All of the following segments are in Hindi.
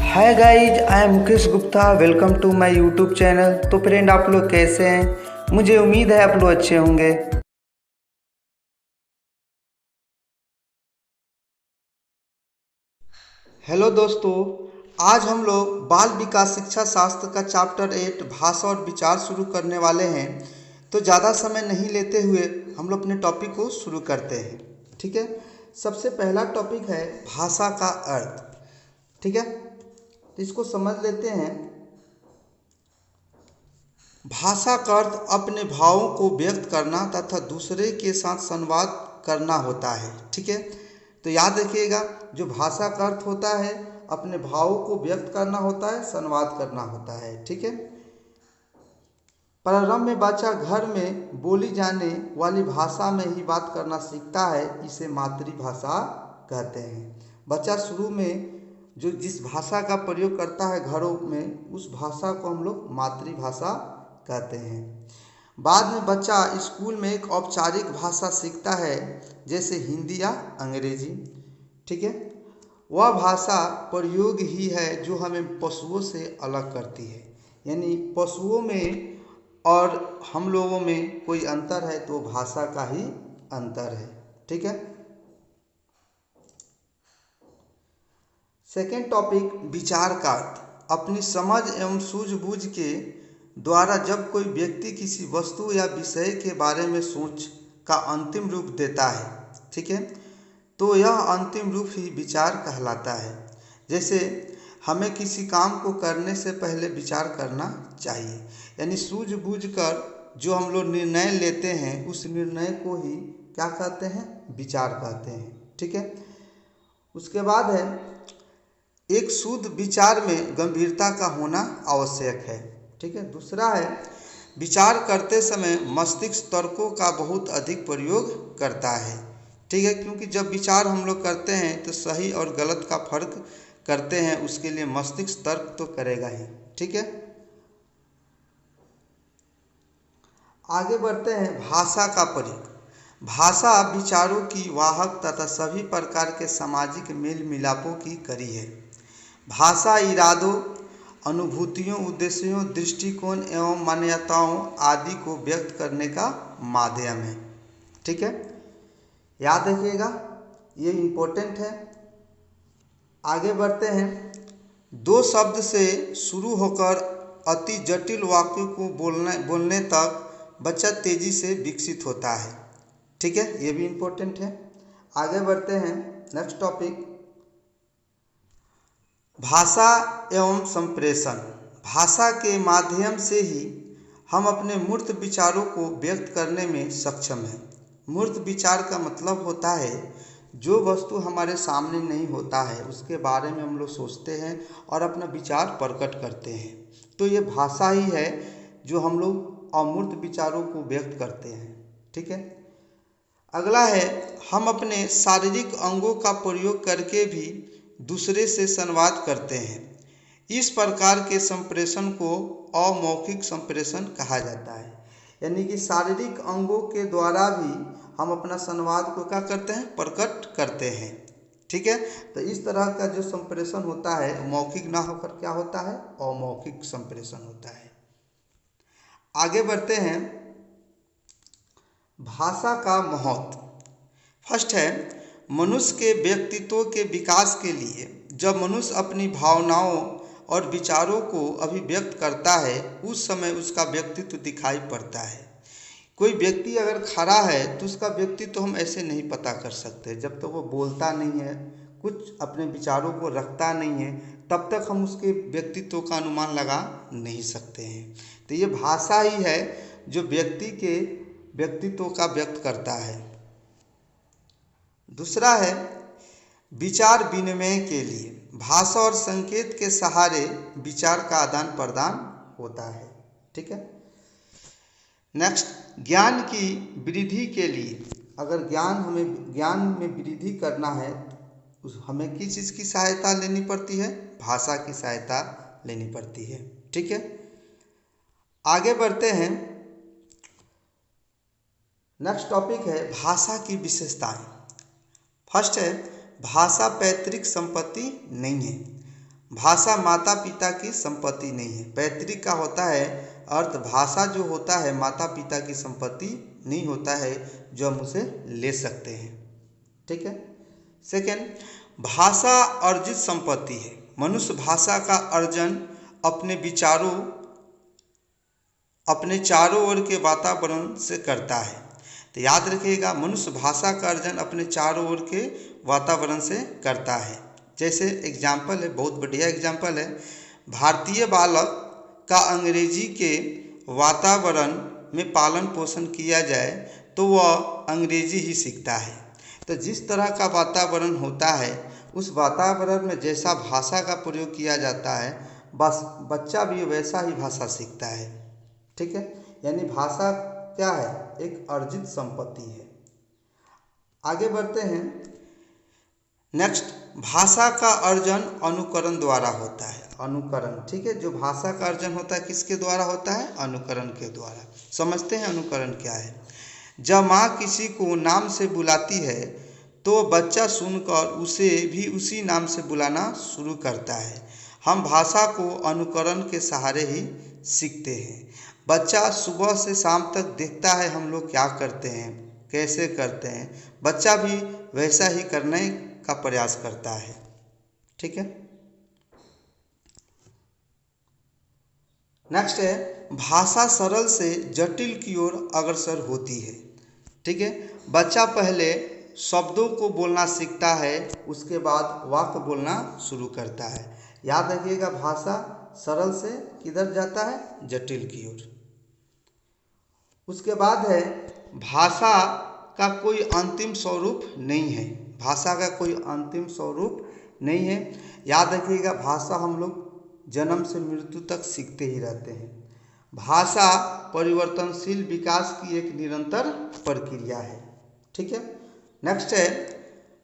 Hi guys, I am Mukesh Gupta. Welcome to my YouTube channel. तो फ्रेंड, आप लोग कैसे हैं? मुझे उम्मीद है आप लोग अच्छे होंगे। हेलो दोस्तों, आज हम लोग बाल विकास शिक्षा शास्त्र का चैप्टर 8 भाषा और विचार शुरू करने वाले हैं। तो ज़्यादा समय नहीं लेते हुए हम लोग अपने टॉपिक को शुरू करते हैं। ठीक है, सबसे पहला टॉपिक है भाषा का अर्थ। ठीक है, तो इसको समझ लेते हैं। भाषा का अर्थ अपने भावों को व्यक्त करना तथा दूसरे के साथ संवाद करना होता है। ठीक है, तो याद रखिएगा, जो भाषा का अर्थ होता है अपने भावों को व्यक्त करना होता है, संवाद करना होता है। ठीक है, प्रारंभ में बच्चा घर में बोली जाने वाली भाषा में ही बात करना सीखता है, इसे मातृभाषा कहते हैं। बच्चा शुरू में जो जिस भाषा का प्रयोग करता है घरों में, उस भाषा को हम लोग मातृभाषा कहते हैं। बाद में बच्चा स्कूल में एक औपचारिक भाषा सीखता है, जैसे हिंदी या अंग्रेजी। ठीक है, वह भाषा प्रयोग ही है जो हमें पशुओं से अलग करती है। यानी पशुओं में और हम लोगों में कोई अंतर है तो भाषा का ही अंतर है। ठीक है, सेकेंड टॉपिक विचार का अर्थ। अपनी समझ एवं सूझबूझ के द्वारा जब कोई व्यक्ति किसी वस्तु या विषय के बारे में सोच का अंतिम रूप देता है, ठीक है, तो यह अंतिम रूप ही विचार कहलाता है। जैसे हमें किसी काम को करने से पहले विचार करना चाहिए, यानी सूझबूझ कर जो हम लोग निर्णय लेते हैं उस निर्णय को ही क्या कहते हैं? विचार कहते हैं। ठीक है, उसके बाद है एक शुद्ध विचार में गंभीरता का होना आवश्यक है। ठीक है, दूसरा है विचार करते समय मस्तिष्क तर्कों का बहुत अधिक प्रयोग करता है। ठीक है, क्योंकि जब विचार हम लोग करते हैं तो सही और गलत का फर्क करते हैं, उसके लिए मस्तिष्क तर्क तो करेगा ही। ठीक है, आगे बढ़ते हैं भाषा का प्रयोग। भाषा विचारों की वाहक तथा सभी प्रकार के सामाजिक मेल मिलापों की कड़ी है। भाषा इरादों, अनुभूतियों, उद्देश्यों, दृष्टिकोण एवं मान्यताओं आदि को व्यक्त करने का माध्यम है। ठीक है, याद रखिएगा, ये इम्पोर्टेंट है। आगे बढ़ते हैं। दो शब्द से शुरू होकर अति जटिल वाक्यों को बोलने तक बच्चा तेजी से विकसित होता है। ठीक है, ये भी इम्पोर्टेंट है। आगे बढ़ते हैं। नेक्स्ट टॉपिक भाषा एवं संप्रेषण। भाषा के माध्यम से ही हम अपने मूर्त विचारों को व्यक्त करने में सक्षम हैं। मूर्त विचार का मतलब होता है जो वस्तु हमारे सामने नहीं होता है उसके बारे में हम लोग सोचते हैं और अपना विचार प्रकट करते हैं। तो ये भाषा ही है जो हम लोग अमूर्त विचारों को व्यक्त करते हैं। ठीक है, अगला है हम अपने शारीरिक अंगों का प्रयोग करके भी दूसरे से संवाद करते हैं। इस प्रकार के संप्रेषण को अमौखिक संप्रेषण कहा जाता है। यानी कि शारीरिक अंगों के द्वारा भी हम अपना संवाद को क्या करते हैं? प्रकट करते हैं। ठीक है, तो इस तरह का जो संप्रेषण होता है मौखिक ना होकर क्या होता है? अमौखिक संप्रेषण होता है। आगे बढ़ते हैं। भाषा का महत्व। फर्स्ट है मनुष्य के व्यक्तित्व के विकास के लिए जब मनुष्य अपनी भावनाओं और विचारों को अभिव्यक्त करता है उस समय उसका व्यक्तित्व दिखाई पड़ता है। कोई व्यक्ति अगर खड़ा है तो उसका व्यक्तित्व हम ऐसे नहीं पता कर सकते जब तक वो बोलता नहीं है, कुछ अपने विचारों को रखता नहीं है, तब तक हम उसके व्यक्तित्व का अनुमान लगा नहीं सकते हैं। तो ये भाषा ही है जो व्यक्ति के व्यक्तित्व का व्यक्त करता है। दूसरा है विचार विनिमय के लिए भाषा और संकेत के सहारे विचार का आदान प्रदान होता है। ठीक है, नेक्स्ट ज्ञान की वृद्धि के लिए अगर ज्ञान में वृद्धि करना है हमें किस चीज़ की सहायता लेनी पड़ती है? भाषा की सहायता लेनी पड़ती है। ठीक है, आगे बढ़ते हैं। नेक्स्ट टॉपिक है भाषा की विशेषताएं। फर्स्ट है भाषा पैतृक संपत्ति नहीं है। भाषा माता पिता की संपत्ति नहीं है। पैतृक का होता है अर्थ भाषा जो होता है माता पिता की संपत्ति नहीं होता है जो हम उसे ले सकते हैं। ठीक है। सेकेंड, भाषा अर्जित संपत्ति है। मनुष्य भाषा का अर्जन अपने विचारों अपने चारों ओर के वातावरण से करता है। तो याद रखिएगा, मनुष्य भाषा का अर्जन अपने चारों ओर के वातावरण से करता है। जैसे एग्जाम्पल है, बहुत बढ़िया एग्जाम्पल है, भारतीय बालक का अंग्रेजी के वातावरण में पालन पोषण किया जाए तो वह अंग्रेजी ही सीखता है। तो जिस तरह का वातावरण होता है उस वातावरण में जैसा भाषा का प्रयोग किया जाता है बस बच्चा भी वैसा ही भाषा सीखता है। ठीक है। यानी भाषा क्या है? एक अर्जित संपत्ति है। आगे बढ़ते हैं। नेक्स्ट, भाषा का अर्जन अनुकरण द्वारा होता है। अनुकरण, ठीक है, जो भाषा का अर्जन होता है किसके द्वारा होता है? अनुकरण के द्वारा। समझते हैं अनुकरण क्या है। जब माँ किसी को नाम से बुलाती है तो बच्चा सुनकर उसे भी उसी नाम से बुलाना शुरू करता है। हम भाषा को अनुकरण के सहारे ही सीखते हैं। बच्चा सुबह से शाम तक देखता है हम लोग क्या करते हैं, कैसे करते हैं, बच्चा भी वैसा ही करने का प्रयास करता है। ठीक है। नेक्स्ट है, भाषा सरल से जटिल की ओर अग्रसर होती है। ठीक है। बच्चा पहले शब्दों को बोलना सीखता है, उसके बाद वाक्य बोलना शुरू करता है। याद रखिएगा, भाषा सरल से किधर जाता है? जटिल की ओर। उसके बाद है, भाषा का कोई अंतिम स्वरूप नहीं है। भाषा का कोई अंतिम स्वरूप नहीं है। याद रखिएगा, भाषा हम लोग जन्म से मृत्यु तक सीखते ही रहते हैं। भाषा परिवर्तनशील विकास की एक निरंतर प्रक्रिया है। ठीक है। नेक्स्ट है,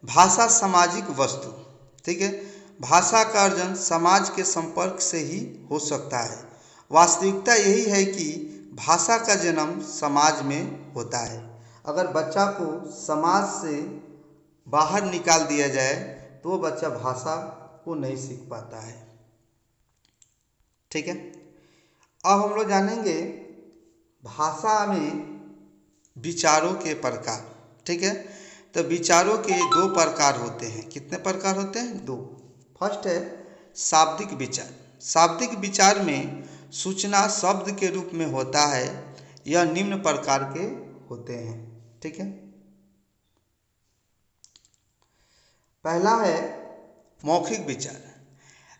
भाषा सामाजिक वस्तु। ठीक है। भाषा का अर्जन समाज के संपर्क से ही हो सकता है। वास्तविकता यही है कि भाषा का जन्म समाज में होता है। अगर बच्चा को समाज से बाहर निकाल दिया जाए तो वो बच्चा भाषा को नहीं सीख पाता है। ठीक है। अब हम लोग जानेंगे भाषा में विचारों के प्रकार। ठीक है। तो विचारों के दो प्रकार होते हैं। कितने प्रकार होते हैं? दो। फर्स्ट है शाब्दिक विचार। शाब्दिक विचार में सूचना शब्द के रूप में होता है। यह निम्न प्रकार के होते हैं। ठीक है। पहला है मौखिक विचार।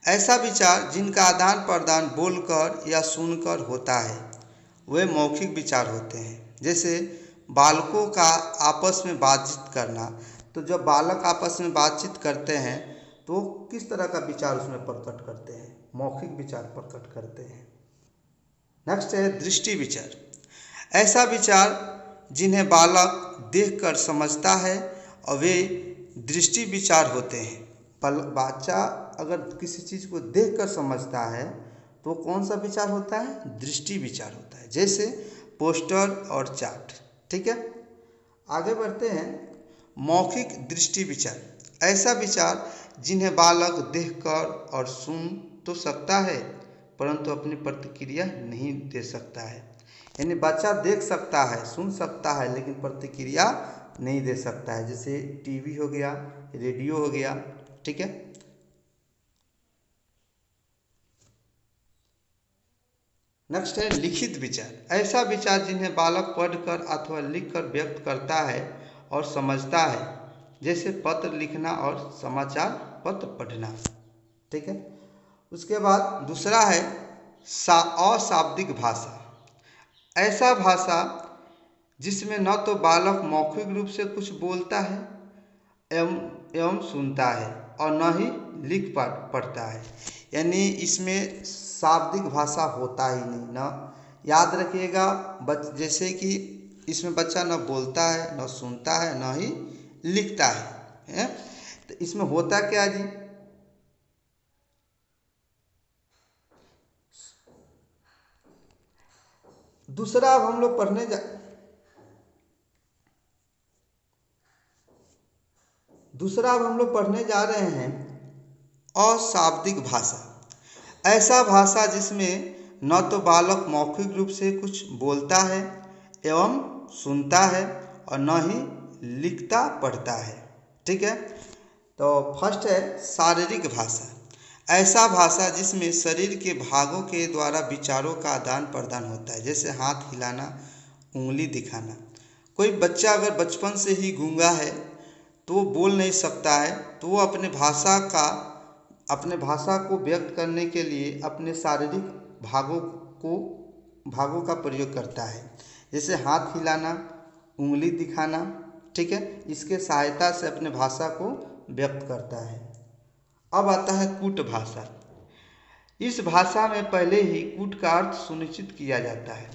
ऐसा विचार जिनका आदान प्रदान बोलकर या सुनकर होता है वे मौखिक विचार होते हैं। जैसे बालकों का आपस में बातचीत करना। तो जब बालक आपस में बातचीत करते हैं तो किस तरह का विचार उसमें प्रकट करते हैं? मौखिक विचार प्रकट करते हैं। नेक्स्ट है दृष्टि विचार। ऐसा विचार जिन्हें बालक देखकर समझता है और वे दृष्टि विचार होते हैं। बच्चा अगर किसी चीज़ को देखकर समझता है तो कौन सा विचार होता है? दृष्टि विचार होता है। जैसे पोस्टर और चार्ट। ठीक है। आगे बढ़ते हैं। मौखिक दृष्टि विचार। ऐसा विचार जिन्हें बालक देखकर और सुन तो सकता है परंतु अपनी प्रतिक्रिया नहीं दे सकता है। यानी बच्चा देख सकता है, सुन सकता है, लेकिन प्रतिक्रिया नहीं दे सकता है। जैसे टीवी हो गया, रेडियो हो गया। ठीक है। नेक्स्ट है लिखित विचार। ऐसा विचार जिन्हें बालक पढ़कर अथवा लिखकर व्यक्त करता है और समझता है। जैसे पत्र लिखना और समाचार पत्र पढ़ना। ठीक है। उसके बाद दूसरा है अशाब्दिक भाषा। ऐसा भाषा जिसमें न तो बालक मौखिक रूप से कुछ बोलता है एवं सुनता है और न ही लिख पढ़ता है। यानी इसमें शाब्दिक भाषा होता ही नहीं। न याद रखिएगा, जैसे कि इसमें बच्चा न बोलता है, न सुनता है, न ही लिखता है। तो इसमें होता क्या जी? दूसरा अब हम लोग पढ़ने जा रहे हैं अशाब्दिक भाषा, ऐसा भाषा जिसमें न तो बालक मौखिक रूप से कुछ बोलता है एवं सुनता है और न ही लिखता पढ़ता है। ठीक है, तो फर्स्ट है शारीरिक भाषा, ऐसा भाषा जिसमें शरीर के भागों के द्वारा विचारों का आदान प्रदान होता है, जैसे हाथ हिलाना, उंगली दिखाना। कोई बच्चा अगर बचपन से ही गूंगा है तो वो बोल नहीं सकता है, तो वो अपने भाषा को व्यक्त करने के लिए अपने शारीरिक भागों का प्रयोग करता है, जैसे हाथ हिलाना, उंगली दिखाना। ठीक है, इसके सहायता से अपने भाषा को व्यक्त करता है। अब आता है कूट भाषा। इस भाषा में पहले ही कूट का अर्थ सुनिश्चित किया जाता है,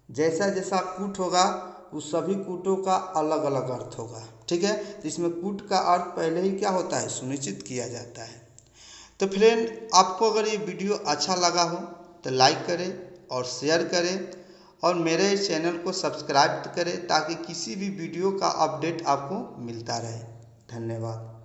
जैसा जैसा कूट होगा उस सभी कूटों का अलग अलग अर्थ होगा। ठीक है, तो इसमें कूट का अर्थ पहले ही क्या होता है, सुनिश्चित किया जाता है। तो फ्रेंड, आपको अगर ये वीडियो अच्छा लगा हो तो लाइक करें और शेयर करें और मेरे चैनल को सब्सक्राइब करें ताकि किसी भी वीडियो का अपडेट आपको मिलता रहे। धन्यवाद।